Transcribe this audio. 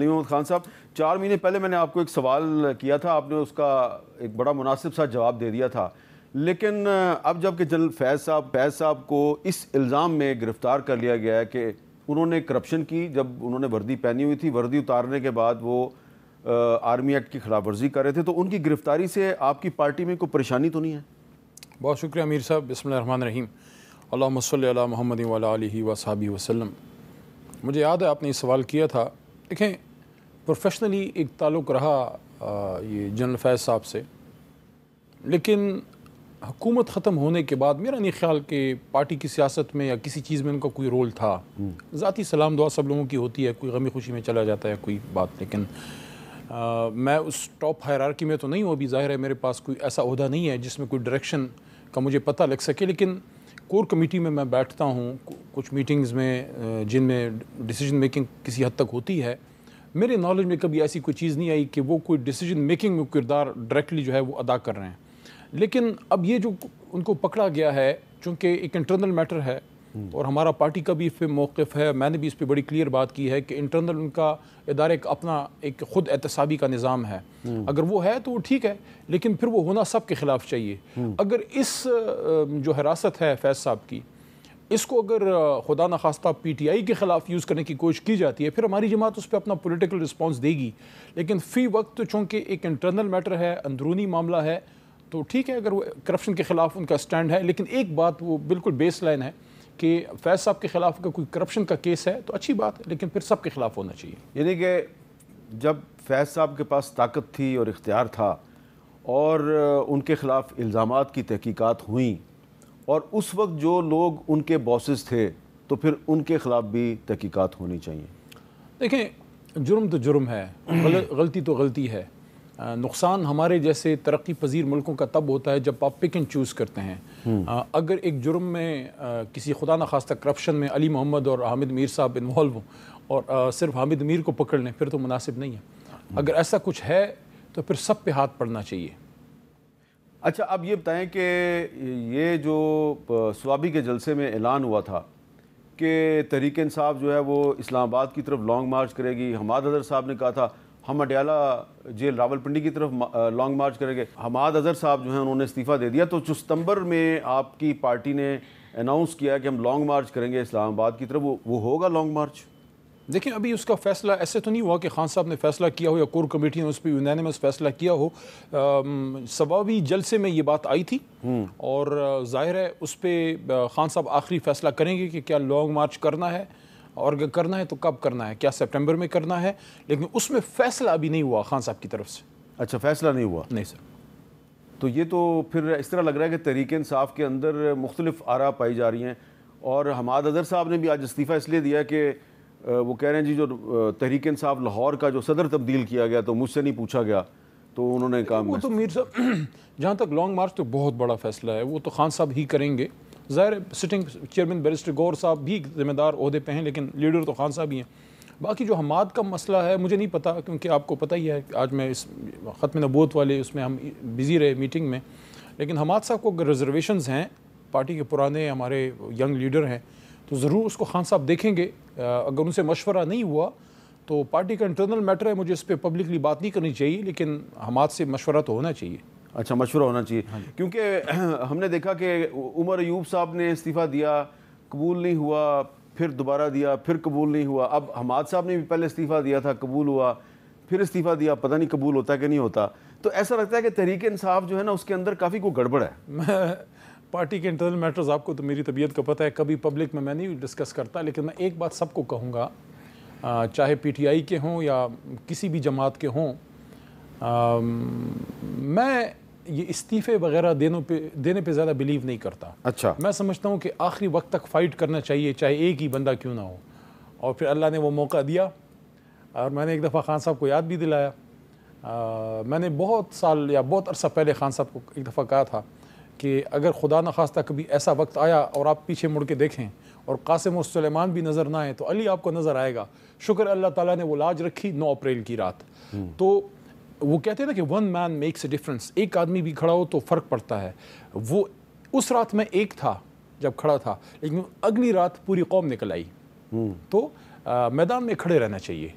علیم محمد خان صاحب، 4 مہینے پہلے میں نے آپ کو ایک سوال کیا تھا، آپ نے اس کا ایک بڑا مناسب سا جواب دے دیا تھا، لیکن اب جب کہ جنرل فیض صاحب کو اس الزام میں گرفتار کر لیا گیا ہے کہ انہوں نے کرپشن کی، جب انہوں نے وردی پہنی ہوئی تھی، وردی اتارنے کے بعد وہ آرمی ایکٹ کی خلاف ورزی کر رہے تھے، تو ان کی گرفتاری سے آپ کی پارٹی میں کوئی پریشانی تو نہیں ہے؟ بہت شکریہ امیر صاحب۔ بسم اللہ الرحمن الرحیم۔ اللہم صلی علی محمد وعلی آلہ وصحبہ وسلم۔ مجھے یاد ہے آپ نے یہ سوال کیا تھا۔ دیکھیں، پروفیشنلی ایک تعلق رہا یہ جنرل فیض صاحب سے، لیکن حکومت ختم ہونے کے بعد میرا نہیں خیال کہ پارٹی کی سیاست میں یا کسی چیز میں ان کا کوئی رول تھا۔ ذاتی سلام دعا سب لوگوں کی ہوتی ہے، کوئی غمی خوشی میں چلا جاتا ہے کوئی بات، لیکن میں اس ٹاپ ہائرارکی میں تو نہیں ہوں ابھی، ظاہر ہے میرے پاس کوئی ایسا عہدہ نہیں ہے جس میں کوئی ڈائریکشن کا مجھے پتہ لگ سکے، لیکن کور کمیٹی میں بیٹھتا ہوں کچھ میٹنگز میں جن میں ڈیسیجن میکنگ کسی حد تک ہوتی ہے۔ میرے نالج میں کبھی ایسی کوئی چیز نہیں آئی کہ وہ کوئی ڈیسیجن میکنگ میں کردار ڈائریکٹلی جو ہے وہ ادا کر رہے ہیں، لیکن اب یہ جو ان کو پکڑا گیا ہے چونکہ ایک انٹرنل میٹر ہے اور ہمارا پارٹی کا بھی اس پہ موقف ہے، میں نے بھی اس پہ بڑی کلیئر بات کی ہے کہ انٹرنل ان کا ادارے کا اپنا ایک خود احتسابی کا نظام ہے، اگر وہ ہے تو وہ ٹھیک ہے، لیکن پھر وہ ہونا سب کے خلاف چاہیے۔ اگر اس جو حراست ہے فیض صاحب کی، اس کو اگر خدا نخواستہ پی ٹی آئی کے خلاف یوز کرنے کی کوشش کی جاتی ہے، پھر ہماری جماعت اس پہ اپنا پولیٹیکل رسپانس دے گی، لیکن فی وقت چونکہ ایک انٹرنل میٹر ہے، اندرونی معاملہ ہے، تو ٹھیک ہے اگر وہ کرپشن کے خلاف ان کا سٹینڈ ہے، لیکن ایک بات وہ بالکل بیس لائن ہے کہ فیض صاحب کے خلاف اگر کوئی کرپشن کا کیس ہے تو اچھی بات ہے، لیکن پھر سب کے خلاف ہونا چاہیے۔ یعنی کہ جب فیض صاحب کے پاس طاقت تھی اور اختیار تھا اور ان کے خلاف الزامات کی تحقیقات ہوئیں، اور اس وقت جو لوگ ان کے باسز تھے، تو پھر ان کے خلاف بھی تحقیقات ہونی چاہیے۔ دیکھیں، جرم تو جرم ہے، غلطی تو غلطی ہے۔ نقصان ہمارے جیسے ترقی پذیر ملکوں کا تب ہوتا ہے جب آپ پک اینڈ چوز کرتے ہیں۔ اگر ایک جرم میں کسی خدا نخواستہ کرپشن میں علی محمد اور حامد میر صاحب انوالو ہوں اور صرف حامد میر کو پکڑ لیں، پھر تو مناسب نہیں ہے۔ اگر ایسا کچھ ہے تو پھر سب پہ ہاتھ پڑنا چاہیے۔ اچھا، اب یہ بتائیں کہ یہ جو سوابی کے جلسے میں اعلان ہوا تھا کہ تحریک انصاف جو ہے وہ اسلام آباد کی طرف لانگ مارچ کرے گی، حماد اظہر صاحب نے کہا تھا ہم اڈیالہ جیل راولپنڈی کی طرف لانگ مارچ کریں گے، حماد اظہر صاحب جو ہیں انہوں نے استعفیٰ دے دیا، تو جو ستمبر میں آپ کی پارٹی نے اناؤنس کیا کہ ہم لانگ مارچ کریں گے اسلام آباد کی طرف، وہ ہوگا لانگ مارچ؟ دیکھیں، ابھی اس کا فیصلہ ایسے تو نہیں ہوا کہ خان صاحب نے فیصلہ کیا ہو یا کور کمیٹی نے اس پہ یونینیمس فیصلہ کیا ہو۔ سوابی جلسے میں یہ بات آئی تھی اور ظاہر ہے اس پہ خان صاحب آخری فیصلہ کریں گے کہ کیا لانگ مارچ کرنا ہے، اور اگر کرنا ہے تو کب کرنا ہے، کیا سپٹمبر میں کرنا ہے، لیکن اس میں فیصلہ ابھی نہیں ہوا خان صاحب کی طرف سے۔ اچھا، فیصلہ نہیں ہوا؟ نہیں سر۔ تو یہ تو پھر اس طرح لگ رہا ہے کہ تحریک انصاف کے اندر مختلف آراء پائی جا رہی ہیں، اور حماد اظہر صاحب نے بھی آج استعفیٰ اس لیے دیا کہ وہ کہہ رہے ہیں جی جو تحریک انصاف لاہور کا جو صدر تبدیل کیا گیا تو مجھ سے نہیں پوچھا گیا، تو انہوں نے کہا وہ تو میر صاحب جہاں تک لانگ مارچ تو بہت بڑا فیصلہ ہے، وہ تو خان صاحب ہی کریں گے۔ ظاہر سٹنگ چیئرمین بیرسٹر گور صاحب بھی ذمہ دار عہدے پہ ہیں، لیکن لیڈر تو خان صاحب ہی ہیں۔ باقی جو حماد کا مسئلہ ہے مجھے نہیں پتا، کیونکہ آپ کو پتہ ہی ہے آج میں اس ختم نبوت والے اس میں ہم بزی رہے میٹنگ میں، لیکن حماد صاحب کو اگر ریزرویشنز ہیں، پارٹی کے پرانے ہمارے ینگ لیڈر ہیں، تو ضرور اس کو خان صاحب دیکھیں گے۔ اگر ان سے مشورہ نہیں ہوا تو پارٹی کا انٹرنل میٹر ہے، مجھے اس پہ پبلکلی بات نہیں کرنی چاہیے، لیکن حماد سے مشورہ تو ہونا چاہیے۔ اچھا، مشورہ ہونا چاہیے، کیونکہ ہم نے دیکھا کہ عمر ایوب صاحب نے استعفیٰ دیا، قبول نہیں ہوا، پھر دوبارہ دیا، پھر قبول نہیں ہوا، اب حماد صاحب نے بھی پہلے استعفیٰ دیا تھا، قبول ہوا، پھر استعفیٰ دیا، پتہ نہیں قبول ہوتا ہے کہ نہیں ہوتا، تو ایسا لگتا ہے کہ تحریک انصاف جو ہے نا اس کے اندر کافی کوئی گڑبڑ ہے۔ میں پارٹی کے انٹرنل میٹرز آپ کو تو میری طبیعت کا پتہ ہے، کبھی پبلک میں نہیں ڈسکس کرتا، لیکن میں ایک بات سب کو کہوں گا، چاہے پی ٹی آئی کے ہوں یا کسی بھی جماعت کے ہوں، میں یہ استعفے وغیرہ دینے پہ زیادہ بلیو نہیں کرتا۔ اچھا، میں سمجھتا ہوں کہ آخری وقت تک فائٹ کرنا چاہیے، چاہے ایک ہی بندہ کیوں نہ ہو، اور پھر اللہ نے وہ موقع دیا، اور میں نے ایک دفعہ خان صاحب کو یاد بھی دلایا۔ میں نے بہت سال یا بہت عرصہ پہلے خان صاحب کو ایک دفعہ کہا تھا کہ اگر خدا نخواستہ کبھی ایسا وقت آیا اور آپ پیچھے مڑ کے دیکھیں اور قاسم و سلیمان بھی نظر نہ آئے تو علی آپ کو نظر آئے گا۔ شکر اللہ تعالیٰ نے وہ لاج رکھی 9 اپریل کی رات۔ تو وہ کہتے ہیں نا کہ one man makes a difference, ایک آدمی بھی کھڑا ہو تو فرق پڑتا ہے۔ وہ اس رات میں ایک تھا جب کھڑا تھا، لیکن اگلی رات پوری قوم نکل آئی، تو میدان میں کھڑے رہنا چاہیے۔